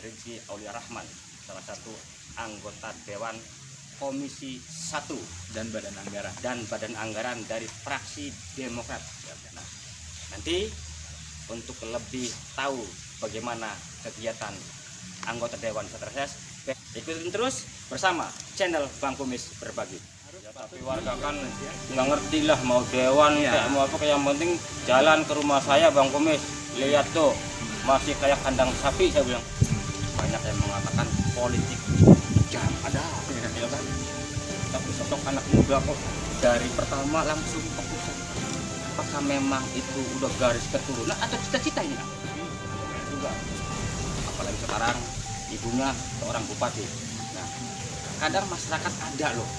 Rizky Aulia Rahman, salah satu anggota Dewan Komisi 1 dan Badan Anggaran dari fraksi Demokrat. Nah, nanti untuk lebih tahu bagaimana kegiatan anggota Dewan Seterses, ikutin terus bersama channel Bang Kumis Berbagi. Ya, tapi warga kan nggak ngerti lah mau dewan kayak mau apa, kayak yang penting jalan ke rumah saya Bang Kumis, lihat tuh masih kayak kandang sapi, saya bilang. Banyak yang mengatakan politik jam ada ya kan, tapi sosok anak muda kok dari pertama langsung ke pusat. Apakah memang itu udah garis keturunan atau cita-cita ini juga, apalagi sekarang ibunya seorang bupati. Nah, kadang masyarakat ada loh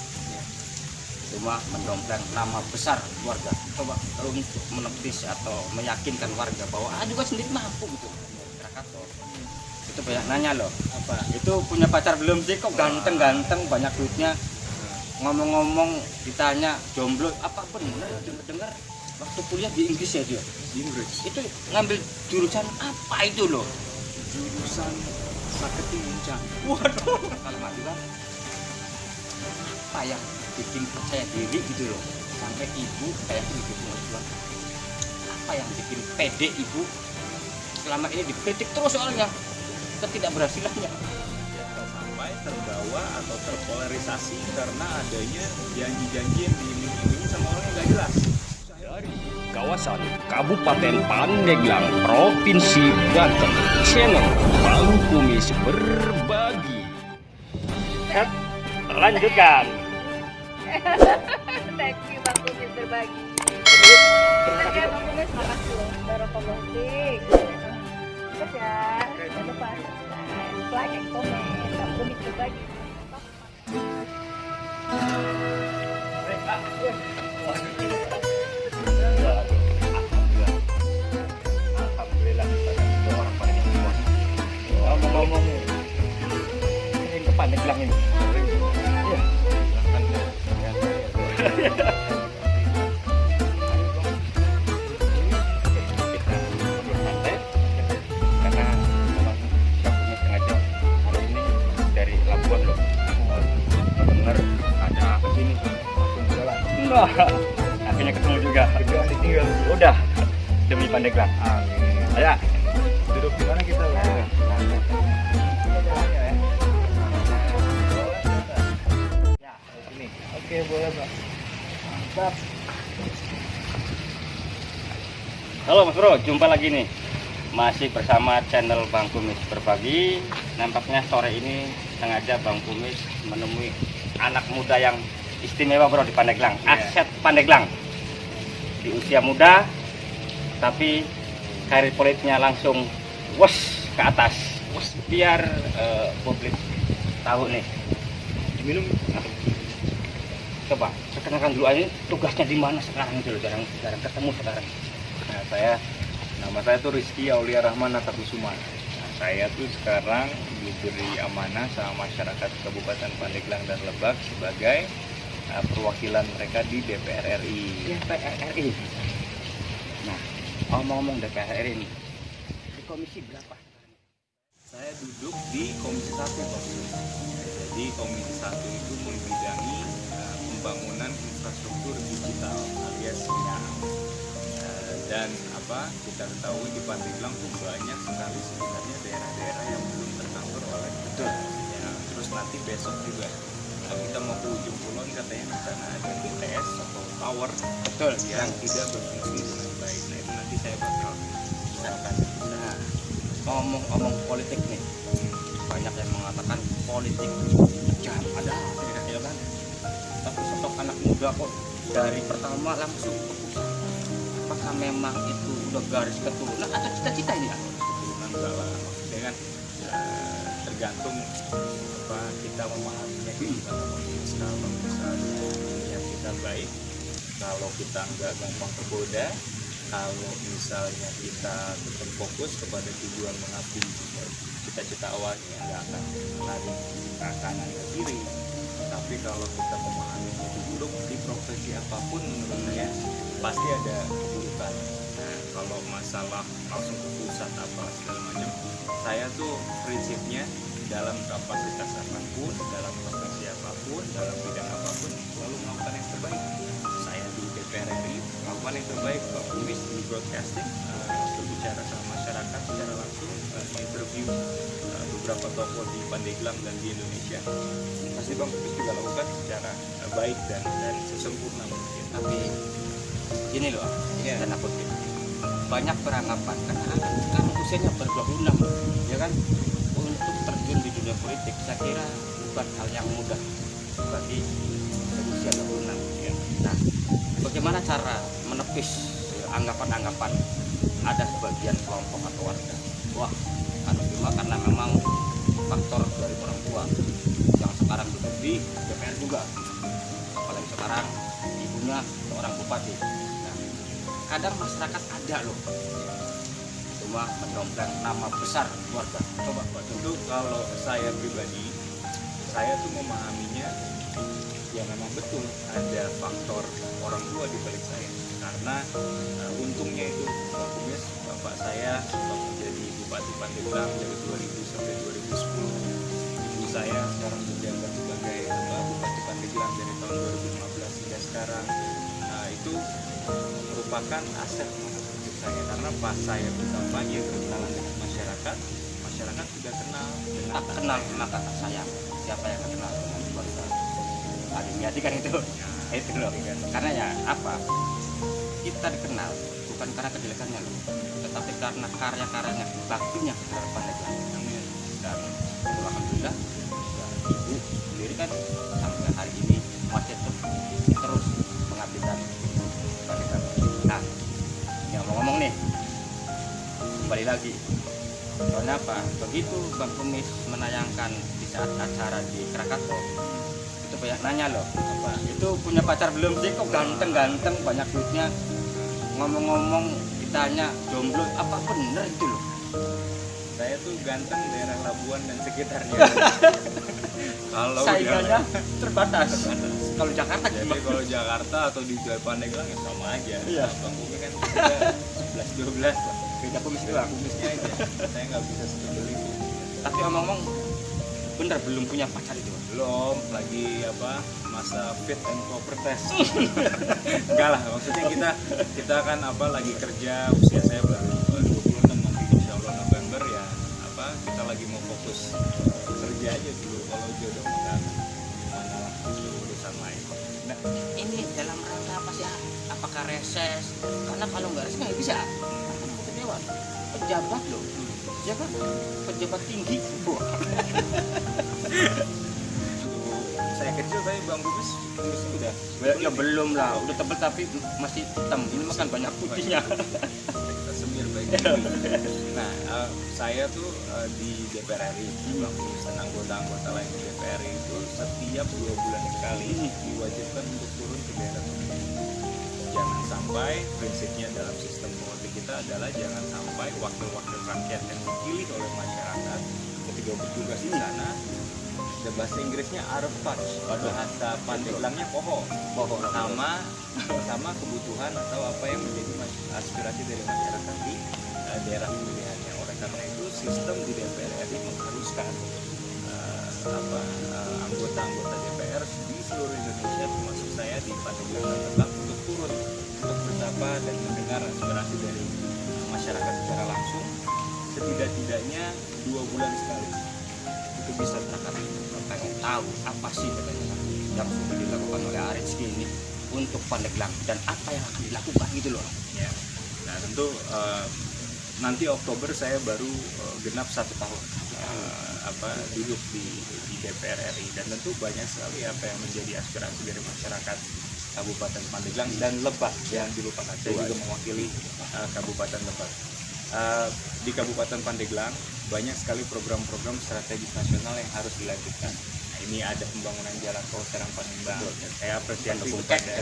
cuma mendompleng nama besar keluarga, coba untuk menepis atau meyakinkan warga bahwa juga sendiri mampu gitu. Masyarakat loh itu banyak nanya loh, apa itu punya pacar belum sih, kok ganteng-ganteng banyak duitnya. Ngomong-ngomong ditanya jomblo, apa benar dengar waktu kuliah di Inggris ya dia? Di Inggris. Itu ngambil jurusan apa itu loh? Jurusan marketing Incan. Waduh, kalau maju kan apa yang bikin percaya diri gitu loh, sampai ibu kayak gitu bilang, apa yang bikin pede ibu selama ini dikritik terus soalnya ketidakberhasilannya, Sampai terbawa atau terpolarisasi karena adanya janji-janji yang diiming-imingi sama orang yang gak jelas. Dari kawasan Kabupaten Pandeglang, Provinsi Banten, channel Bang Kumis Berbagi. Lanjutkan. Thank you Bang Kumis Berbagi. Oke Bang Kumis, makasih loh. Barakallahu fiik. Terus ya, jangan lupa like and comment. Bang Kumis Berbagi. Alhamdulillah orang pada semua. Ngomong-ngomong ini ke Pandeglang ini. Iya. Karena memang Bang Kumis sengaja hari ini dari Labuan loh. Dengar ada apa sini? Langsung jalan. Enggak. Akhirnya ketemu juga. Udah demi Pandeglang. Amin. Ayo. Duduk di mana kita? Ya, Ini. Oke, boleh, Pak. Mantap. halo Mas Bro, jumpa lagi nih. Masih bersama channel Bang Kumis Berbagi. Nampaknya sore ini sengaja Bang Kumis menemui anak muda yang istimewa Bro di Pandeglang. Aset Pandeglang. Di usia muda, tapi karir politiknya langsung wos ke atas. Biar publik tahu nih. Minum. Coba perkenalkan dulu aja tugasnya di mana sekarang itu, jarang ketemu sekarang. Nah, nama saya tuh Rizky Aulia Rahman Natakusuma. Nah, saya tuh sekarang diberi amanah sama masyarakat Kabupaten Pandeglang dan Lebak sebagai perwakilan mereka di DPR RI. DPR RI. Nah, ngomong-ngomong DPR RI ini, di komisi berapa? Saya duduk di Komisi 1, Pak. Jadi Komisi 1 itu membidangi pembangunan infrastruktur digital alias SINAM. Dan kita ketahui di Pandeglang tuh banyak sekali sebenarnya daerah-daerah yang belum tercover oleh betul. Ya, terus nanti besok juga kita mau ke ujung kulon, katanya di sana ada BTS atau tower betul yang tidak berfungsi dengan baik. Nah, itu nanti saya bakal misalkan. Nah, ngomong-ngomong politik nih, banyak yang mengatakan politik jam ada ya kan, tapi sosok anak muda kok dari pertama langsung ke pusat. Apakah memang itu udah garis keturunan atau cita-cita ini? Keturunan enggak lah, maksudnya kan tergantung kita memahaminya gitu. Kalau misalnya niat kita baik, kalau kita nggak gampang tergoda, kalau misalnya kita tetap fokus kepada tujuan mengabdi cita-cita awalnya, nggak akan lari ke kanan ke kiri. Tapi kalau kita memahami itu buruk di profesi apapun, menurut saya pasti ada keburukan. Nah, kalau masalah langsung ke pusat apa segala macam, saya tuh prinsipnya dalam kapasitas apapun, dalam profesi apapun, dalam bidang apapun selalu melakukan yang terbaik. Saya di DPR RI melakukan yang terbaik, Pak Kumis di broadcasting, berbicara sama masyarakat secara langsung, interview beberapa tokoh di Pandeglang dan di Indonesia. Pasti Bang Kumis juga lakukan secara baik dan sesempurna mungkin. Tapi gini loh, Iya. dan aku banyak beranggapan karena kan usianya ber-26 ya kan, untuk terjun di dunia politik saya kira bukan hal yang mudah bagi usia 26 ya. Nah, bagaimana cara menepis anggapan-anggapan ada sebagian kelompok atau warga, wah kan cuma karena memang faktor dari orang tua yang sekarang duduk di DPR juga, apalagi sekarang ibunya seorang bupati. Nah, kadang masyarakat ada loh cuma mendompleng nama besar keluarga. Coba Pak, tentu kalau saya pribadi, saya tuh memahaminya ya memang betul ada faktor orang tua di balik saya. Karena untungnya itu Pak Kumis, bapak saya waktu jadi Bupati Pandeglang dari 2000 sampai 2010. Ibu saya sekarang menjabat sebagai Bupati Pandeglang dari tahun 2015 hingga sekarang. Nah, itu merupakan aset untuk saya karena pas saya berkampanye berkenalan dengan masyarakat sudah kenal dengan Tak kenal maka tak sayang. Siapa yang kenal dengan keluarga Adiyati kan itu loh. Karena ya apa, kita dikenal bukan karena kejelekannya loh, tetapi karena karya-karyanya, baktinya terhadap Pandeglang. Dan alhamdulillah ya, ibu sendiri kan sampai hari ini masih terus mengabdikan untuk Pandeglang. Nah, ya ngomong nih, kembali lagi, soalnya apa? Begitu Bang Kumis menayangkan di saat acara di Krakatau, itu banyak nanya loh, apa itu punya pacar belum sih, kok ganteng-ganteng banyak duitnya, ngomong-ngomong ditanya jomblo, apa bener itu loh? saya tuh ganteng daerah Labuan dan sekitarnya. Kalau Saingannya terbatas. Kalau Jakarta jadi gimana? kalau Jakarta atau di Pandeglang ya sama aja. Iya. Bang Kumis kan kita 11-12 lah. Beda Kumis doang. Kumisnya aja. Saya nggak bisa setebel itu. Tapi omong-omong bener belum punya pacar itu? Belum lagi masa fit and proper test. Enggak lah, maksudnya kita kan lagi kerja, usia saya baru 26 nanti insya Allah November ya, kita lagi mau fokus kerja aja dulu. Kalau jodoh enggak mana lah, itu urusan lain. Nah, ini dalam rangka apa sih? Apakah reses? Karena kalau nggak reses nggak bisa. Anggota dewan, pejabat loh, ya kan? Pejabat tinggi. Wah. Saya kecil tapi Bang Kumis udah Ya belum lah, udah tebel tapi masih hitam. Ini makan banyak putihnya. kita semir baik ini. Nah, saya tuh di DPR RI, Bang Kumis dan anggota-anggota lain di DPR RI itu setiap 2 bulan sekali diwajibkan untuk turun ke daerah pemilihan. Jangan sampai, prinsipnya dalam sistem politik kita adalah jangan sampai wakil-wakil rakyat yang dipilih oleh masyarakat ketika bertugas di sana, dan bahasa Inggrisnya out of touch, bahasa Pandeglangnya poho sama kebutuhan atau apa yang menjadi aspirasi dari masyarakat di daerah pemilihannya. Oleh karena itu sistem di DPR RI mengharuskan anggota-anggota DPR di seluruh Indonesia termasuk saya di Pandeglang dan Lebak untuk turun untuk bersapa dan mendengar aspirasi dari masyarakat secara langsung setidak-tidaknya 2 bulan sekali. Itu bisa terkait pengen tahu apa sih katanya yang sudah dilakukan oleh Aritski ini untuk Pandeglang dan apa yang akan dilakukan gitu loh. Ya. Nah tentu nanti Oktober saya baru genap 1 tahun duduk di DPR RI, dan tentu banyak sekali apa yang menjadi aspirasi dari masyarakat Kabupaten Pandeglang dan Lebak yang dilupakan. Saya juga mewakili Kabupaten Lebak. Di Kabupaten Pandeglang banyak sekali program-program strategis nasional yang harus dilanjutkan. Nah, ini ada pembangunan jalan tol Serang Palembang. Dan saya apresiasi kepada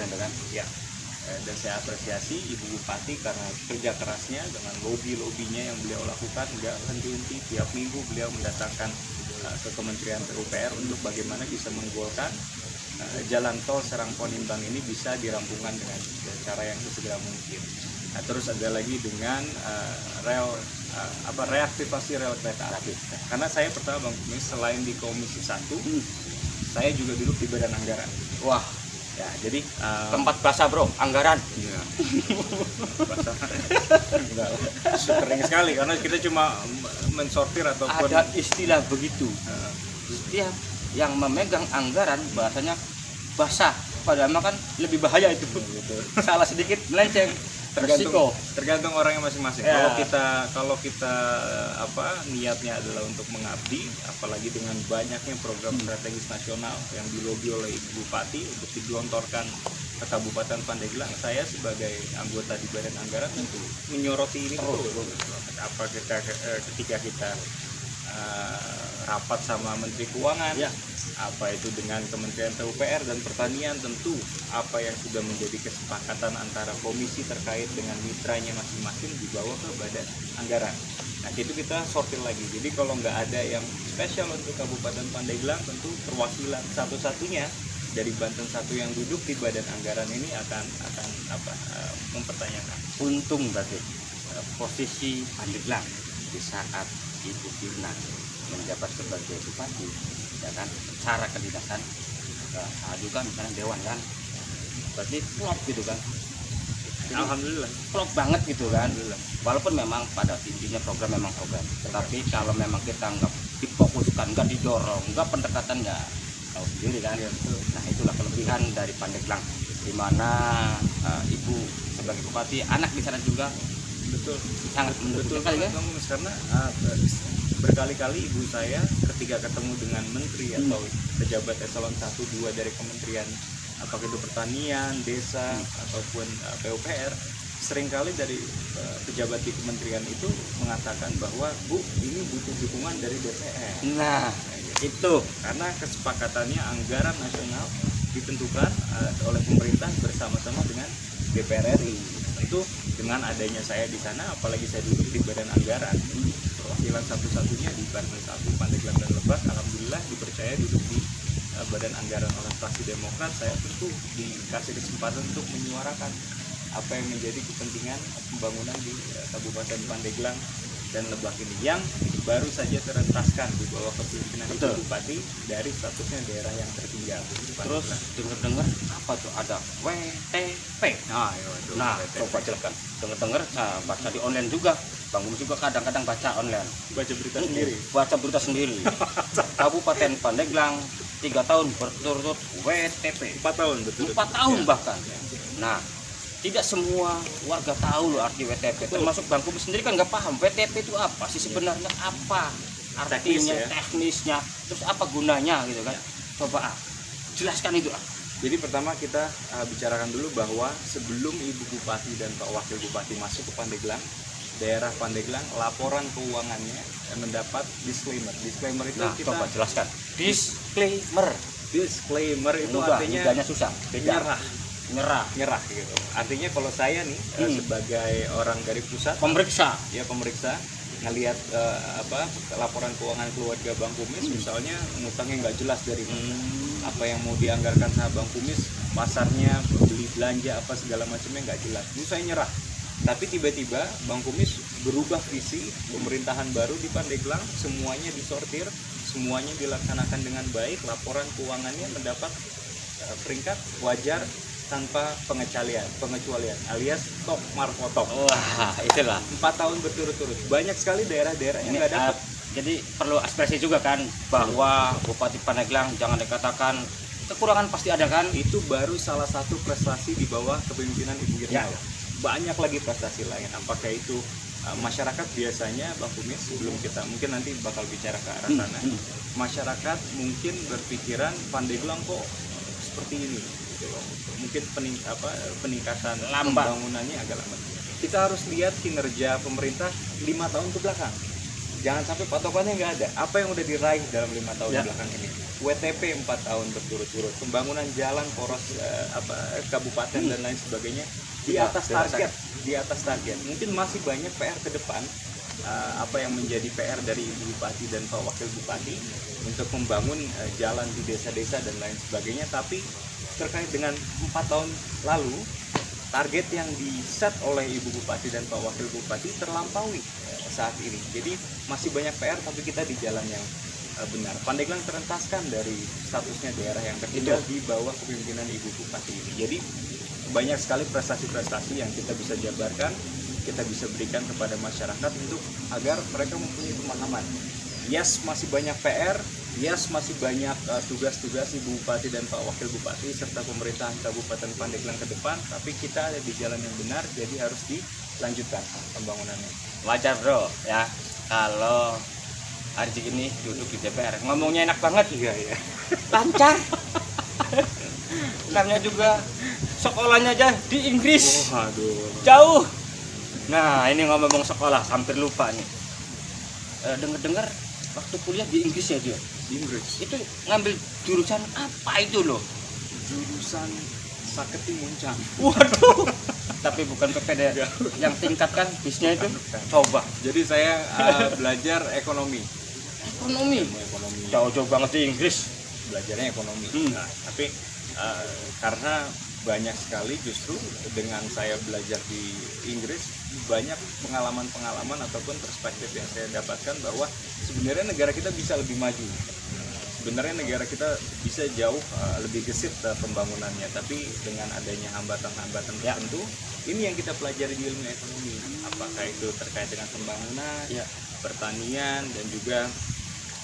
dan saya apresiasi Ibu Bupati karena kerja kerasnya dengan lobby-lobbynya yang beliau lakukan nggak henti-henti. Tiap minggu beliau mendatangkan ke Kementerian PUPR untuk bagaimana bisa menggolkan jalan tol Serang Palembang ini bisa dirampungkan dengan cara yang sesegera mungkin. Nah, terus ada lagi dengan rel reaktivasi rel kereta api. Karena saya pertama Bang Kumis, selain di Komisi 1, saya juga duduk di Badan Anggaran. Wah, Ya, jadi tempat basah bro, anggaran. iya. Basah. Enggak, sering sekali karena kita cuma mensortir ataupun Ada istilah begitu. Setiap yang memegang anggaran bahasanya basah. Padahal kan lebih bahaya itu. gitu. Salah sedikit melenceng. Resiko. Tergantung orangnya masing-masing. Ya. Kalau kita niatnya adalah untuk mengabdi, apalagi dengan banyaknya program strategis nasional yang dilobi oleh Ibu Bupati untuk digelontorkan ke Kabupaten Pandeglang, saya sebagai anggota di Badan Anggaran tentu menyoroti ini terus. Ketika kita rapat sama Menteri Keuangan, Ya. apa itu dengan Kementerian PUPR dan Pertanian, tentu apa yang sudah menjadi kesepakatan antara komisi terkait dengan mitranya masing-masing dibawa ke Badan Anggaran. Nah, itu kita sortir lagi. Jadi kalau nggak ada yang spesial untuk Kabupaten Pandeglang, tentu perwakilan satu-satunya dari Banten satu yang duduk di Badan Anggaran ini akan mempertanyakan. Untung berarti posisi Pandeglang di saat Ibu Firna menjabat sebagai bupati, ya kan, cara kedinasan juga misalnya dewan kan, berarti klop gitu kan. Jadi, Alhamdulillah. klop banget gitu kan. Alhamdulillah. Walaupun memang pada intinya program memang program, tetapi kalau memang kita nggak difokuskan, nggak didorong, nggak pendekatan, nggak tahu sendiri kan. Nah, itulah kelebihan dari Pandeglang, di mana Ibu sebagai bupati, anak di sana juga Betul. sangat mendukung sekali kan. Bang Mus, karena berkali-kali ibu saya ketika ketemu dengan menteri atau pejabat eselon 1, 2 dari kementerian, apakah itu pertanian, desa ataupun PUPR, seringkali dari pejabat di kementerian itu mengatakan bahwa Bu, ini butuh dukungan dari DPR. Nah, itu Karena kesepakatannya anggaran nasional ditentukan oleh pemerintah bersama-sama dengan DPR RI. Itu dengan adanya saya di sana, apalagi saya duduk di Badan Anggaran, perwakilan satu-satunya di Banten 1, Pandeglang dan Lebak, alhamdulillah dipercaya duduk di Badan Anggaran oleh fraksi Demokrat. Saya tentu dikasih kesempatan untuk menyuarakan apa yang menjadi kepentingan pembangunan di Kabupaten Pandeglang dan Lebak ini, yang baru saja terentaskan di bawah kepemimpinan Ibu Betul. Bupati dari statusnya daerah yang tertinggal. terus dengar-dengar apa tuh ada WTP. Nah, coba jelaskan. Dengar-dengar baca di online juga. Bang Gus juga kadang-kadang baca online. baca berita sendiri. Baca berita sendiri. Kabupaten Pandeglang 3 tahun berturut-turut WTP. 4 tahun betul. 4 tahun bahkan. Nah, tidak semua warga tahu loh arti WTP. Termasuk Bang Kumis sendiri kan nggak paham WTP itu apa sih sebenarnya, apa artinya, Teknis, ya. teknisnya, terus apa gunanya gitu kan. Coba jelaskan itu. Jadi pertama kita bicarakan dulu bahwa sebelum Ibu Bupati dan Pak Wakil Bupati masuk ke Pandeglang, daerah Pandeglang, laporan keuangannya mendapat disclaimer. Disclaimer itu Nah, kita coba jelaskan. Disclaimer. disclaimer itu Mudah, artinya lidahnya susah. Beda. Nyerah. gitu. Artinya kalau saya nih sebagai orang dari pusat, Pemeriksa. pemeriksa ngelihat laporan keuangan keluarga Bang Kumis, misalnya ngutangnya nggak jelas dari mana, apa yang mau dianggarkan sama Bang Kumis, pasarnya, beli belanja apa segala macamnya nggak jelas, itu saya nyerah. Tapi tiba-tiba Bang Kumis berubah visi pemerintahan baru di Pandeglang, semuanya disortir, semuanya dilaksanakan dengan baik, laporan keuangannya mendapat peringkat wajar tanpa pengecualian alias top markotop. Wah, itulah. 4 tahun berturut-turut. Banyak sekali daerah-daerah yang nggak dapat. Jadi perlu ekspresi juga kan bahwa Bupati Pandeglang jangan dikatakan kekurangan, pasti ada kan. Itu baru salah satu prestasi di bawah kepemimpinan Ibu Irma. Ya. Banyak lagi prestasi lain. Apakah itu masyarakat biasanya, Bang Kumis, sebelum kita mungkin nanti bakal bicara ke arah sana, masyarakat mungkin berpikiran Pandeglang kok seperti ini, gitu loh. Mungkin peningkatan Lambat. pembangunannya agak lambat. Kita harus lihat kinerja pemerintah 5 tahun ke belakang. Jangan sampai patokannya nggak ada. Apa yang udah diraih dalam 5 tahun belakang ini? WTP 4 tahun berturut-turut, pembangunan jalan, poros kabupaten dan lain sebagainya di atas target. Mungkin masih banyak PR ke depan. Apa yang menjadi PR dari Ibu Bupati dan Pak Wakil Bupati untuk membangun jalan di desa-desa dan lain sebagainya. Tapi terkait dengan 4 tahun lalu, target yang di-set oleh Ibu Bupati dan Pak Wakil Bupati terlampaui. saat ini. Jadi masih banyak PR, tapi kita di jalan yang benar. Pandeglang terentaskan dari statusnya daerah yang tertinggal di bawah kepemimpinan Ibu Bupati ini. Jadi banyak sekali prestasi-prestasi yang kita bisa jabarkan, kita bisa berikan kepada masyarakat untuk agar mereka mempunyai pemahaman. Yes, masih banyak PR, yes, masih banyak tugas-tugas Ibu Bupati dan Pak Wakil Bupati serta pemerintahan Kabupaten Pandeglang ke depan, tapi kita ada di jalan yang benar, jadi harus dilanjutkan pembangunannya. Wajar bro ya kalau hari ini duduk di DPR ngomongnya enak banget. Iya. Lancar. Namanya juga sekolahnya aja di Inggris. Waduh. Jauh. Nah ini ngomong sekolah hampir lupa nih. Dengar waktu kuliah di Inggris ya dia. Di Inggris. Itu ngambil jurusan apa itu loh? Jurusan Saketi Muncang. Waduh. Tapi bukan PPD yang tingkatkan bisnya itu. Coba. Jadi saya belajar ekonomi. Ekonomi. Jauh-jauh banget di Inggris. Belajarnya ekonomi. Nah, tapi karena banyak sekali justru dengan saya belajar di Inggris, banyak pengalaman-pengalaman ataupun perspektif yang saya dapatkan bahwa sebenarnya negara kita bisa lebih maju. Sebenarnya negara kita bisa jauh lebih gesit pembangunannya, tapi dengan adanya hambatan-hambatan tertentu, ini yang kita pelajari di ilmu ekonomi. Apakah itu terkait dengan pembangunan, pertanian, dan juga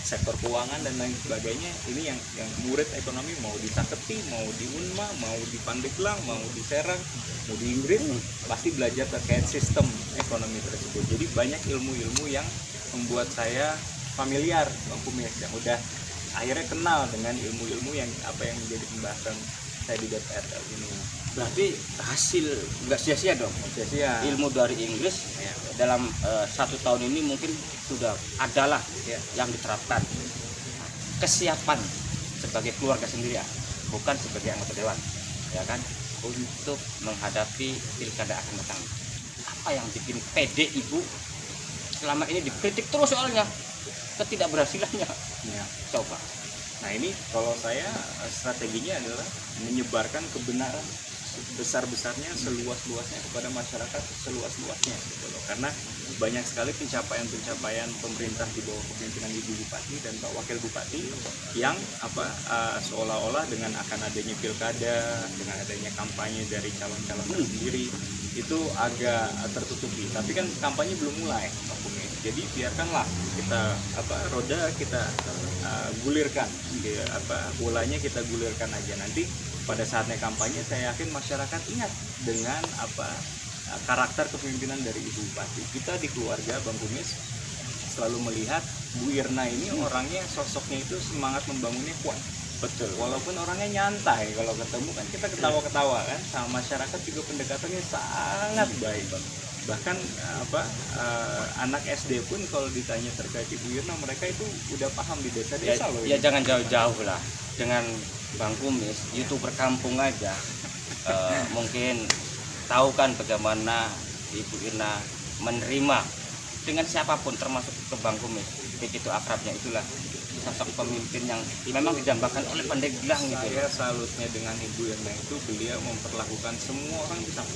sektor keuangan dan lain sebagainya. Ini yang murid ekonomi mau di Saketi, mau di Unma, mau di Pandeglang, mau di Serang, mau di Inggris, pasti belajar terkait sistem ekonomi tersebut. Jadi banyak ilmu-ilmu yang membuat saya familiar, Bang Kumis, yang udah akhirnya kenal dengan ilmu-ilmu yang menjadi pembahasan saya di DPR kali ini. Berarti hasil nggak sia-sia dong. Sia-sia. Ilmu dari Inggris dalam 1 tahun ini mungkin sudah adalah yang diterapkan. Kesiapan sebagai keluarga sendiri ya, bukan sebagai anggota dewan, ya kan, untuk menghadapi pilkada akan datang. Apa yang bikin pede Ibu selama ini dikritik terus soalnya ketidakberhasilannya? Coba. Nah ini kalau saya strateginya adalah menyebarkan kebenaran besar-besarnya, seluas-luasnya kepada masyarakat, seluas-luasnya gitu loh. Karena banyak sekali pencapaian-pencapaian pemerintah di bawah kepemimpinan Ibu Bupati dan Pak Wakil Bupati yang seolah-olah dengan akan adanya pilkada, dengan adanya kampanye dari calon-calon sendiri itu agak tertutupi. Tapi kan kampanye belum mulai, Pak Kumis. Jadi biarkanlah kita roda kita gulirkan, bolanya kita gulirkan aja. Nanti pada saatnya kampanye saya yakin masyarakat ingat dengan karakter kepemimpinan dari Ibu Bupati. Kita di keluarga Bang Kumis selalu melihat Bu Irna ini orangnya, sosoknya itu semangat membangunnya kuat. Betul. Walaupun orangnya nyantai, kalau ketemu kan kita ketawa-ketawa kan, sama masyarakat juga pendekatannya sangat baik, Bang. Bahkan anak SD pun kalau ditanya terkait Ibu Irna, mereka itu udah paham di desa-desa loh. Ya jangan jauh-jauh lah dengan Bang Kumis, YouTuber kampung aja mungkin tahu kan bagaimana Ibu Irna menerima dengan siapapun termasuk ke Bang Kumis. Begitu akrabnya, itulah sosok pemimpin yang memang didambakan oleh Pandeglang gitu. Saya salutnya dengan Ibu Irna itu, beliau memperlakukan semua orang sama.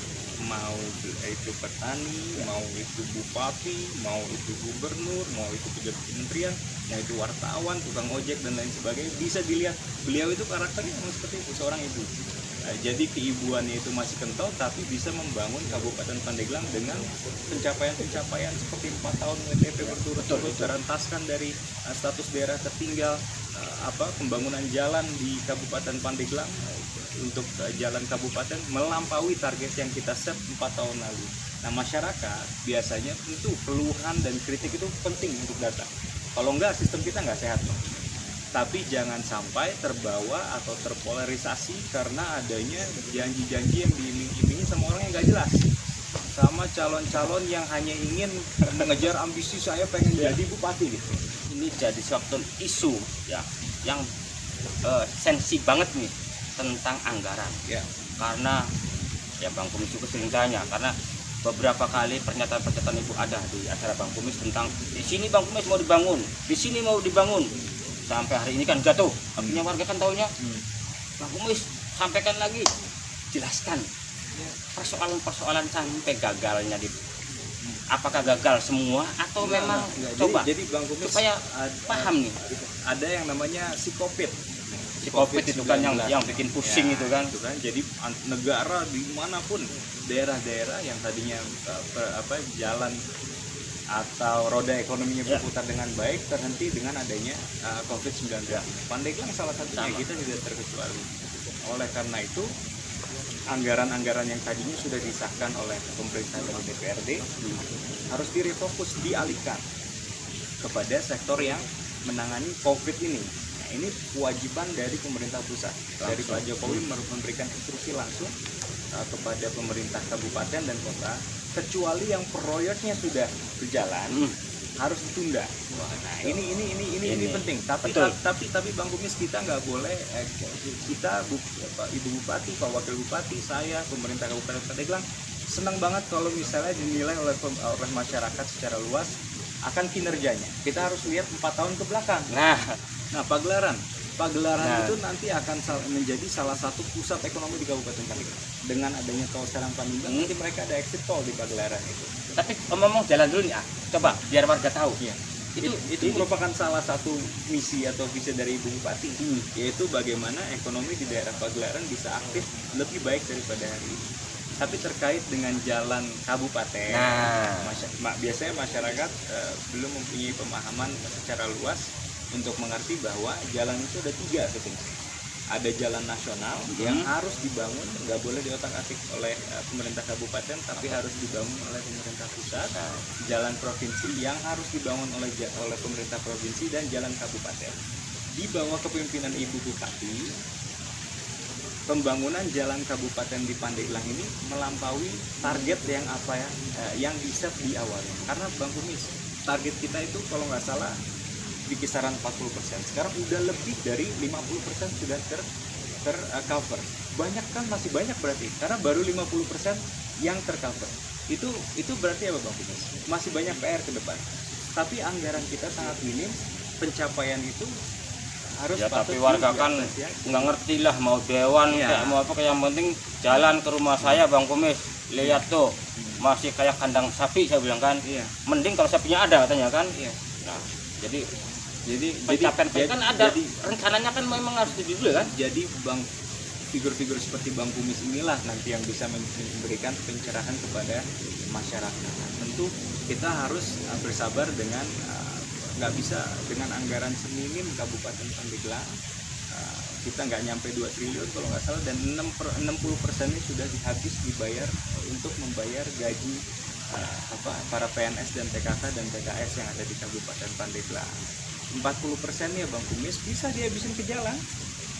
Mau itu petani, mau itu bupati, mau itu gubernur, mau itu pejabat kementerian, mau itu wartawan, tukang ojek dan lain sebagainya, bisa dilihat beliau itu karakternya memang seperti itu, seorang ibu. Jadi keibuannya itu masih kental, tapi bisa membangun Kabupaten Pandeglang dengan pencapaian-pencapaian seperti 4 tahun WTP berturut-turut, terentaskan dari status daerah tertinggal, pembangunan jalan di Kabupaten Pandeglang untuk jalan kabupaten melampaui target yang kita set 4 tahun lalu. Nah masyarakat biasanya tentu keluhan dan kritik itu penting untuk datang. Kalau enggak sistem kita nggak sehat, Bang. Tapi jangan sampai terbawa atau terpolarisasi karena adanya janji-janji yang diiming-imingi sama orang yang nggak jelas, sama calon-calon yang hanya ingin mengejar ambisi saya pengen jadi bupati gitu. Ini jadi suatu isu ya yang sensi banget nih tentang anggaran. Karena ya Bang Kumis juga sering tanya, karena beberapa kali pernyataan-pernyataan Ibu ada di acara Bang Kumis tentang di sini Bang Kumis mau dibangun, di sini mau dibangun. Sampai hari ini kan jatuh. Akhirnya warga kan taunya Bang Kumis sampaikan lagi, jelaskan persoalan-persoalan sampai gagalnya di apakah gagal semua atau memang Enggak. coba Jadi Bang Kumis supaya paham nih. ada yang namanya si COVID. Si COVID itu kan yang bikin pusing Ya, itu kan. Jadi negara dimanapun, daerah-daerah yang tadinya jalan atau roda ekonominya Ya. berputar dengan baik terhenti dengan adanya COVID-19. Pandeglang salah satunya, Sama. kita tidak terkecuali. Oleh karena itu anggaran-anggaran yang tadinya sudah disahkan oleh pemerintah dan DPRD harus direfokus, dialihkan kepada sektor yang menangani COVID ini. Nah, ini kewajiban dari pemerintah pusat, dari Pak Jokowi memberikan instruksi langsung kepada pemerintah kabupaten dan kota, kecuali yang proyeknya sudah berjalan harus ditunda. Nah, ini penting. Tapi Betul. tapi Bang Kumis, kita nggak boleh kita Ibu Bupati, Pak Wakil Bupati, saya, pemerintah Kabupaten Pandeglang senang banget kalau misalnya dinilai oleh masyarakat secara luas akan kinerjanya. Kita harus lihat 4 tahun ke belakang. Nah, Pagelaran Nah. itu nanti akan menjadi salah satu pusat ekonomi di Kabupaten Pandeglang. Dengan adanya tol Serang Pandeglang, nanti mereka ada exit tol di Pagelaran itu. Tapi ngomong jalan dulu nih, coba biar warga tahu. Iya. Itu merupakan salah satu misi atau visi dari Ibu Bupati, yaitu bagaimana ekonomi di daerah Pagelaran bisa aktif lebih baik daripada hari ini. Tapi terkait dengan jalan kabupaten, biasanya masyarakat belum mempunyai pemahaman secara luas untuk mengerti bahwa jalan itu ada 3 sebenarnya. Ada jalan nasional yang harus dibangun, nggak boleh diotak-atik oleh pemerintah kabupaten, tapi harus dibangun oleh pemerintah pusat. Jalan provinsi yang harus dibangun oleh pemerintah provinsi, dan jalan kabupaten. Di bawah kepemimpinan Ibu Bupati, pembangunan jalan kabupaten di Pandeglang ini melampaui target yang di-set di awalnya. Karena Bang Kumis, target kita itu kalau nggak salah di kisaran 40%. Sekarang udah lebih dari 50% sudah tercover. Banyak kan, masih banyak berarti. Karena baru 50% yang tercover. Itu berarti apa Bang Kumis? Masih banyak PR ke depan. Tapi anggaran kita sangat minim, pencapaian itu harus Ya tapi patut warga kan diapresiasi. nggak ngerti lah mau dewan Iya. kayak mau apa, kayak yang penting jalan ke rumah saya Bang Kumis, lihat tuh masih kayak kandang sapi, saya bilang kan. Iya. Mending kalau sapinya ada katanya kan. Iya. Nah, jadi Jadi pencapaian kan ada jadi, rencananya kan memang harus dulu kan. jadi figur-figur seperti Bang Kumis inilah nanti yang bisa memberikan pencerahan kepada masyarakat. Tentu kita harus bersabar dengan nggak bisa dengan anggaran seminim Kabupaten Pandeglang, kita nggak nyampe 2 triliun kalau nggak salah, dan 60%-nya sudah dibayar untuk membayar gaji para PNS dan TKK dan TKS yang ada di Kabupaten Pandeglang. 40%-nya Bang Kumis bisa dihabisin ke jalan.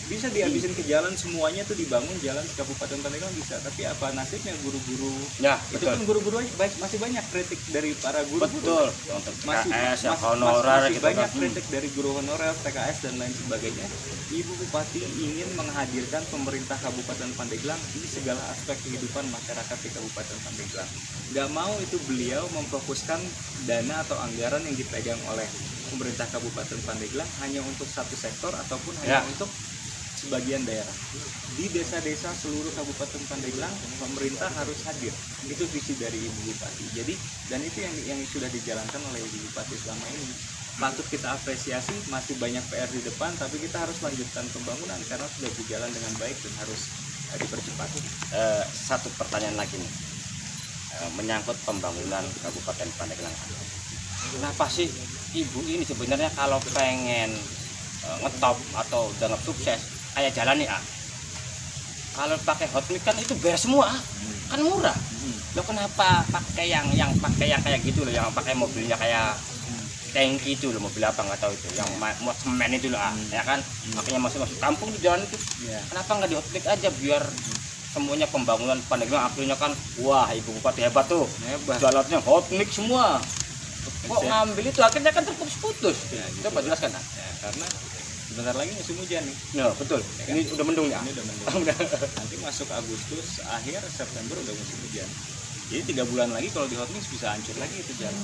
Bisa dihabisin ke jalan, semuanya tuh dibangun jalan di Kabupaten Pandeglang bisa. Tapi apa nasibnya guru-guru? Ya, Itu betul. kan guru-guru masih banyak kritik dari para Betul. guru-guru. Untuk Masih TKS yang honorer masih gitu banyak kan. kritik dari guru honorer, TKS dan lain sebagainya. Ibu Bupati ingin menghadirkan pemerintah Kabupaten Pandeglang di segala aspek kehidupan masyarakat di Kabupaten Pandeglang. Gak mau itu beliau memfokuskan dana atau anggaran yang dipegang oleh pemerintah Kabupaten Pandeglang hanya untuk satu sektor ataupun hanya untuk sebagian daerah. Di desa-desa seluruh Kabupaten Pandeglang, pemerintah harus hadir. Itu visi dari Ibu Bupati. Jadi, dan itu yang sudah dijalankan oleh Ibu Bupati selama ini. Patut kita apresiasi, masih banyak PR di depan, tapi kita harus lanjutkan pembangunan karena sudah berjalan dengan baik dan harus dipercepat. Satu pertanyaan lagi nih, menyangkut pembangunan Kabupaten Pandeglang. Kenapa sih Ibu ini sebenarnya kalau pengen ngetop atau udah sukses kayak jalan nih kalau pakai hot mix kan itu beres semua kan murah. Lo kenapa pakai yang kayak gitu loh, yang pakai mobilnya kayak tangki itu loh, mobil apa nggak tahu itu, yang muat semen itu loh ya kan, makanya masuk kampung di jalan itu. Kenapa nggak di hot mix aja biar semuanya pembangunan Pandeglang akhirnya kan wah Ibu Bupati hebat tuh, jalannya hot mix semua. Kok ngambil itu akhirnya kan terputus-putus. Coba jelaskan. Karena sebentar lagi musim hujan nih. Ya betul. Ya kan? Ini udah mendung ya. Ini udah mendung. Nanti masuk Agustus, akhir September udah musim hujan. Jadi 3 bulan lagi kalau di hot mix bisa hancur lagi itu jalan.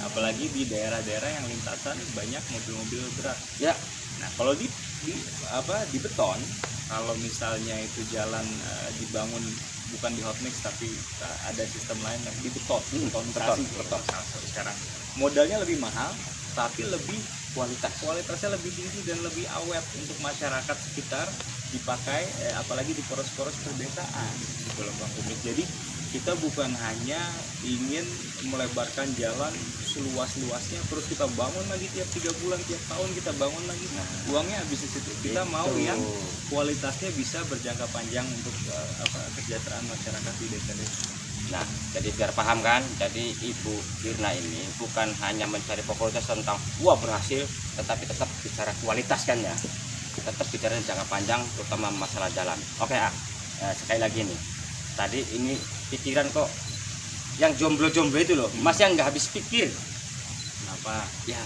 Apalagi di daerah-daerah yang lintasan banyak mobil-mobil berat. Ya. Nah kalau di beton, kalau misalnya itu jalan dibangun bukan di hotmix tapi ada sistem lain yang di beton beton sekarang modalnya lebih mahal tapi lebih kualitasnya lebih tinggi dan lebih awet untuk masyarakat sekitar dipakai apalagi di poros-poros perdesaan gitu loh Bang Kumis. Jadi kita bukan hanya ingin melebarkan jalan seluas-luasnya terus kita bangun lagi tiap 3 bulan tiap tahun kita bangun lagi uangnya habis di situ. Kita mau yang kualitasnya bisa berjangka panjang untuk kesejahteraan masyarakat di desa-desa. Nah, jadi biar paham kan, jadi Ibu Irna ini bukan hanya mencari popularitas tentang wah berhasil, tetapi tetap bicara kualitas kan ya, tetap bicara jangka panjang, terutama masalah jalan. Oke, sekali lagi nih, tadi ini pikiran kok yang jomblo-jomblo itu loh, Mas yang nggak habis pikir. Kenapa? Ya,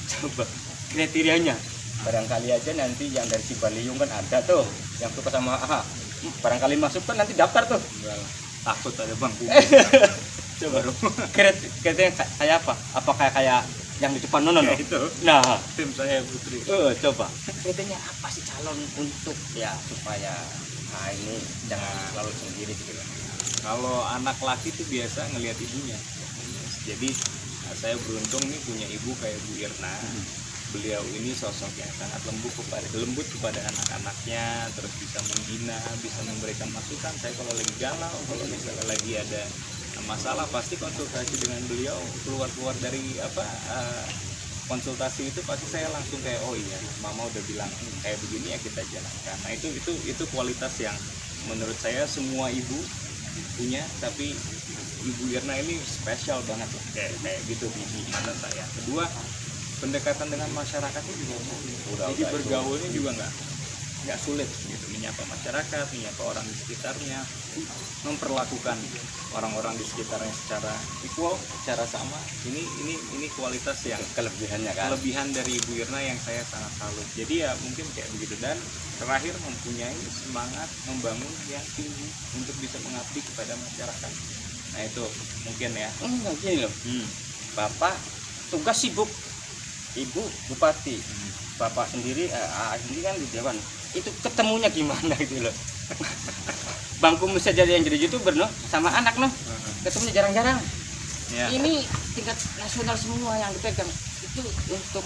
coba kriterianya. Barangkali aja nanti yang dari Cibaliung kan ada tuh, yang suka sama barangkali masuk kan nanti daftar tuh. Takut ada Bang Kumis. Coba kriteria kayak apa? Apakah kayak yang di depan nono? Itu. Nah, Tim saya Putri. Coba. Kriteria apa sih calon untuk ya supaya ini jangan selalu sendiri gitu. Kalau anak laki itu biasa ngelihat ibunya. Jadi saya beruntung nih punya ibu kayak Bu Irna. Beliau ini sosok yang sangat lembut kepada anak-anaknya, terus bisa membina, bisa memberikan masukan. Saya kalau lagi galau, kalau misalnya lagi ada masalah pasti konsultasi dengan beliau. Keluar dari konsultasi itu pasti saya langsung kayak oh iya mama udah bilang kayak begini ya kita jalankan. Nah itu kualitas yang menurut saya semua ibu punya, tapi Ibu Irna ini spesial banget loh, kayak gitu di mata saya. Kedua, pendekatan dengan masyarakatnya juga jadi bergaulnya juga nggak sulit gitu, menyapa masyarakat, menyapa orang di sekitarnya, memperlakukan orang-orang di sekitarnya secara equal, secara sama. Ini kualitas yang Kelebihannya kan. kelebihan dari Ibu Irna yang saya sangat salut. Jadi ya mungkin kayak begitu. Dan terakhir mempunyai semangat membangun yang tinggi untuk bisa mengabdi kepada masyarakat. Nah itu mungkin ya. Enggak gini loh. Bapak tugas sibuk. Ibu bupati, bapak sendiri sendiri kan di dewan. Itu ketemunya gimana gitu loh. Bang Kumis saja yang jadi YouTuber noh, sama anak noh, ketemunya jarang-jarang. Ya. Ini tingkat nasional semua yang dipegang. Itu untuk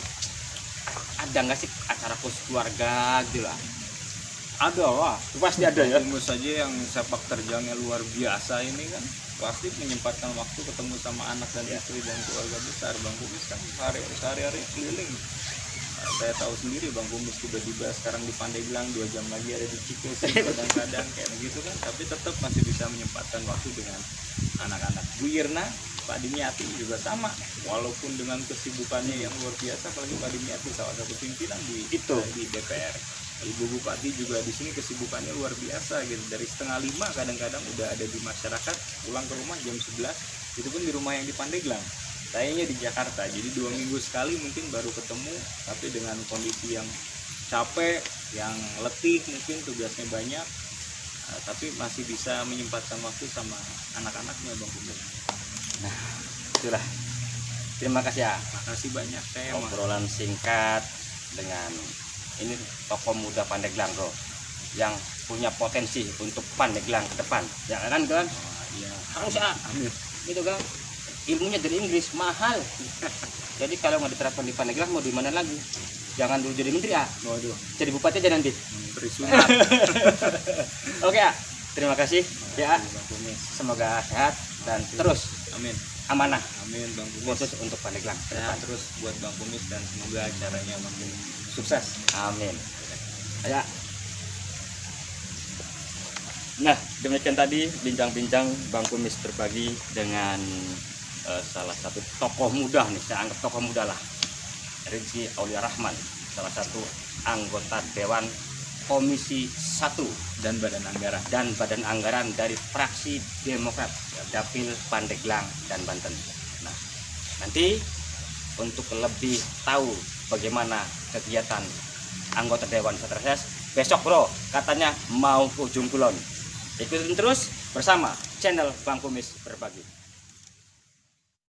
ada nggak sih acara khusus keluarga gitu lah? Ada lah, pasti ada ya. Kumis saja yang sepak terjangnya luar biasa ini kan pasti menyempatkan waktu ketemu sama anak dan istri dan keluarga besar. Bang Kumis kan sehari-hari keliling. Saya tahu sendiri Bang Kumis tiba-tiba sekarang di Pandeglang, 2 jam lagi ada di Cikesi kadang-kadang kayak begitu kan, tapi tetap masih bisa menyempatkan waktu dengan anak-anak. Bu Irna, Pak Dimyati juga sama, walaupun dengan kesibukannya yang luar biasa, apalagi Pak Dimyati salah satu pimpinan di DPR. Ibu Bupati juga di sini kesibukannya luar biasa gitu, dari 4:30 kadang-kadang udah ada di masyarakat, pulang ke rumah jam 11, itu pun di rumah yang di Pandeglang. Sayanya di Jakarta, jadi 2 minggu sekali mungkin baru ketemu, tapi dengan kondisi yang capek, yang letih, mungkin tugasnya banyak, tapi masih bisa menyempatkan waktu sama anak-anaknya Bang Kumis. Nah, itulah. Terima kasih ya. Makasih banyak saya mah. Obrolan singkat dengan ini tokoh muda Pandeglang bro, yang punya potensi untuk Pandeglang ke depan. Ya kan kan? Iya. Harus gitu kan? Ilmunya dari Inggris mahal. Jadi kalau nggak diterapkan di Pandeglang mau di mana lagi? Jangan dulu jadi menteri ya. Waduh. Jadi bupati aja nanti. Beri sunat. Oke ya. Terima kasih ya. Bang Kumis. Semoga sehat dan terus Amin. amanah Amin Bang Kumis. khusus untuk Pandeglang ke Sehat depan. terus buat Bang Kumis dan semoga acaranya makin Sukses. Amin. Ya. Nah, demikian tadi bincang-bincang Bang Kumis berbagi dengan salah satu tokoh muda nih, saya anggap tokoh muda lah, Rizky Aulia Rahman, salah satu anggota Dewan Komisi 1 dan Badan Anggaran dari fraksi Demokrat Dapil Pandeglang dan Banten. Nah, nanti untuk lebih tahu bagaimana kegiatan anggota Dewan Seterses besok bro, katanya mau ke Ujung Kulon. Ikutin terus bersama channel Bang Kumis Berbagi.